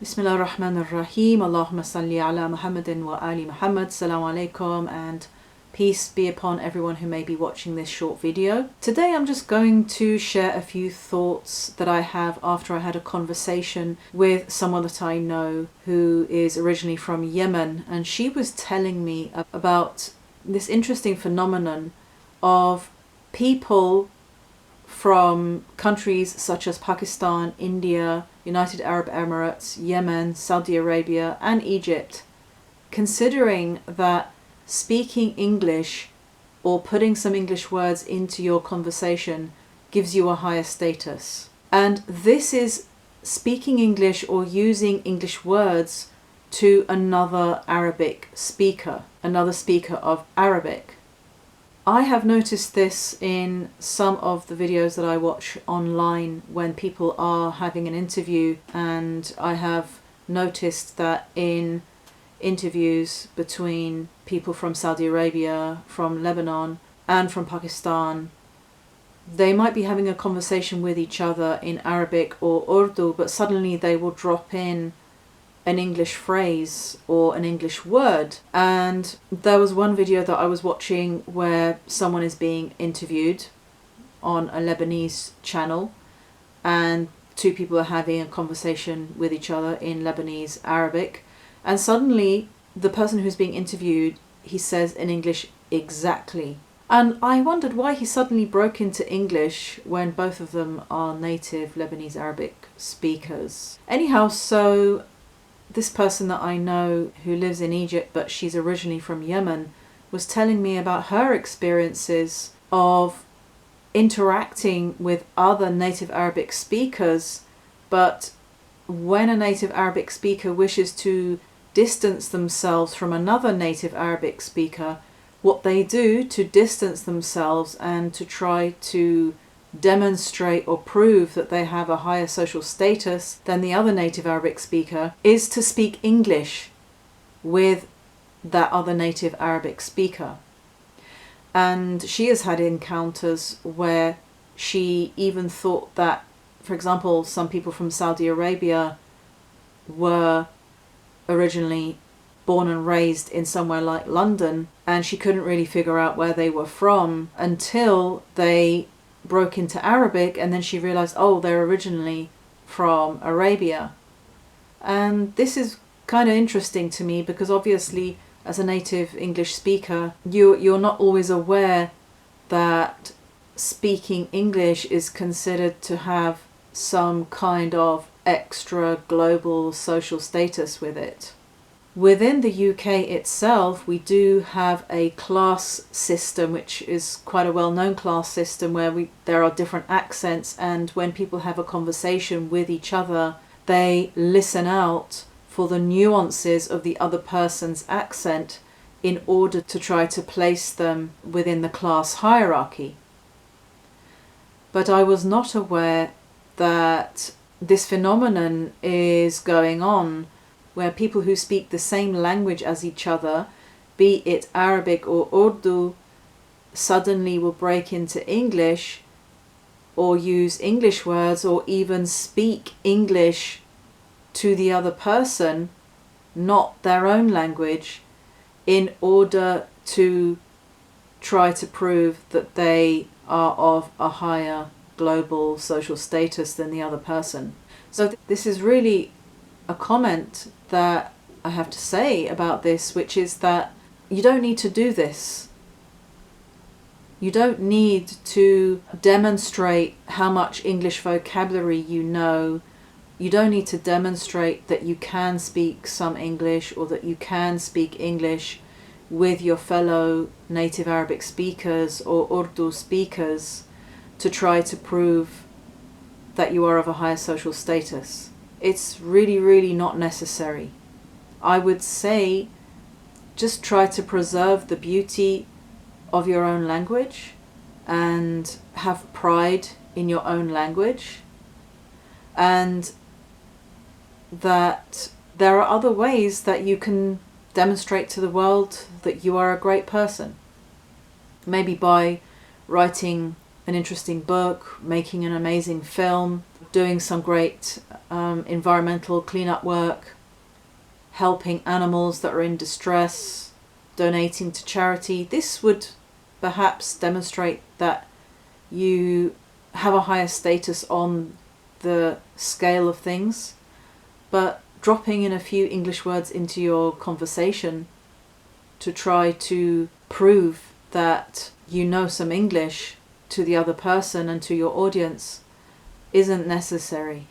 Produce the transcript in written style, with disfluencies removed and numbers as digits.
Bismillah ar-Rahman ar-Rahim. Allahumma salli ala Muhammadin wa ali Muhammad. Assalamu alaikum, and peace be upon everyone who may be watching this short video. Today I'm just going to share a few thoughts that I have after I had a conversation with someone that I know who is originally from Yemen, and she was telling me about this interesting phenomenon of people from countries such as Pakistan, India, United Arab Emirates, Yemen, Saudi Arabia and Egypt, considering that speaking English or putting some English words into your conversation gives you a higher status. And this is speaking English or using English words to another Arabic speaker, another speaker of Arabic. I have noticed this in some of the videos that I watch online when people are having an interview, and I have noticed that in interviews between people from Saudi Arabia, from Lebanon and from Pakistan, they might be having a conversation with each other in Arabic or Urdu, but suddenly they will drop in an English phrase or an English word. And there was one video that I was watching where someone is being interviewed on a Lebanese channel, and two people are having a conversation with each other in Lebanese Arabic, and suddenly the person who's being interviewed, he says in English exactly. And I wondered why he suddenly broke into English when both of them are native Lebanese Arabic speakers. Anyhow, so this person that I know who lives in Egypt, but she's originally from Yemen, was telling me about her experiences of interacting with other native Arabic speakers, but when a native Arabic speaker wishes to distance themselves from another native Arabic speaker, what they do to distance themselves and to try to demonstrate or prove that they have a higher social status than the other native Arabic speaker is to speak English with that other native Arabic speaker. And she has had encounters where she even thought that, for example, some people from Saudi Arabia were originally born and raised in somewhere like London, and she couldn't really figure out where they were from until they broke into Arabic, and then she realized, oh, they're originally from Arabia. And this is kind of interesting to me because obviously as a native English speaker, you're not always aware that speaking English is considered to have some kind of extra global social status with it. Within the UK itself, we do have a class system, which is quite a well-known class system where there are different accents, and when people have a conversation with each other, they listen out for the nuances of the other person's accent in order to try to place them within the class hierarchy. But I was not aware that this phenomenon is going on, where people who speak the same language as each other, be it Arabic or Urdu, suddenly will break into English or use English words or even speak English to the other person, not their own language, in order to try to prove that they are of a higher global social status than the other person. So this is really a comment that I have to say about this, which is that you don't need to do this. You don't need to demonstrate how much English vocabulary you know. You don't need to demonstrate that you can speak some English or that you can speak English with your fellow native Arabic speakers or Urdu speakers to try to prove that you are of a higher social status. It's really, really not necessary. I would say just try to preserve the beauty of your own language and have pride in your own language, and that there are other ways that you can demonstrate to the world that you are a great person. Maybe by writing an interesting book, making an amazing film, doing some great environmental cleanup work, helping animals that are in distress, donating to charity. This would perhaps demonstrate that you have a higher status on the scale of things, but dropping in a few English words into your conversation to try to prove that you know some English to the other person and to your audience isn't necessary.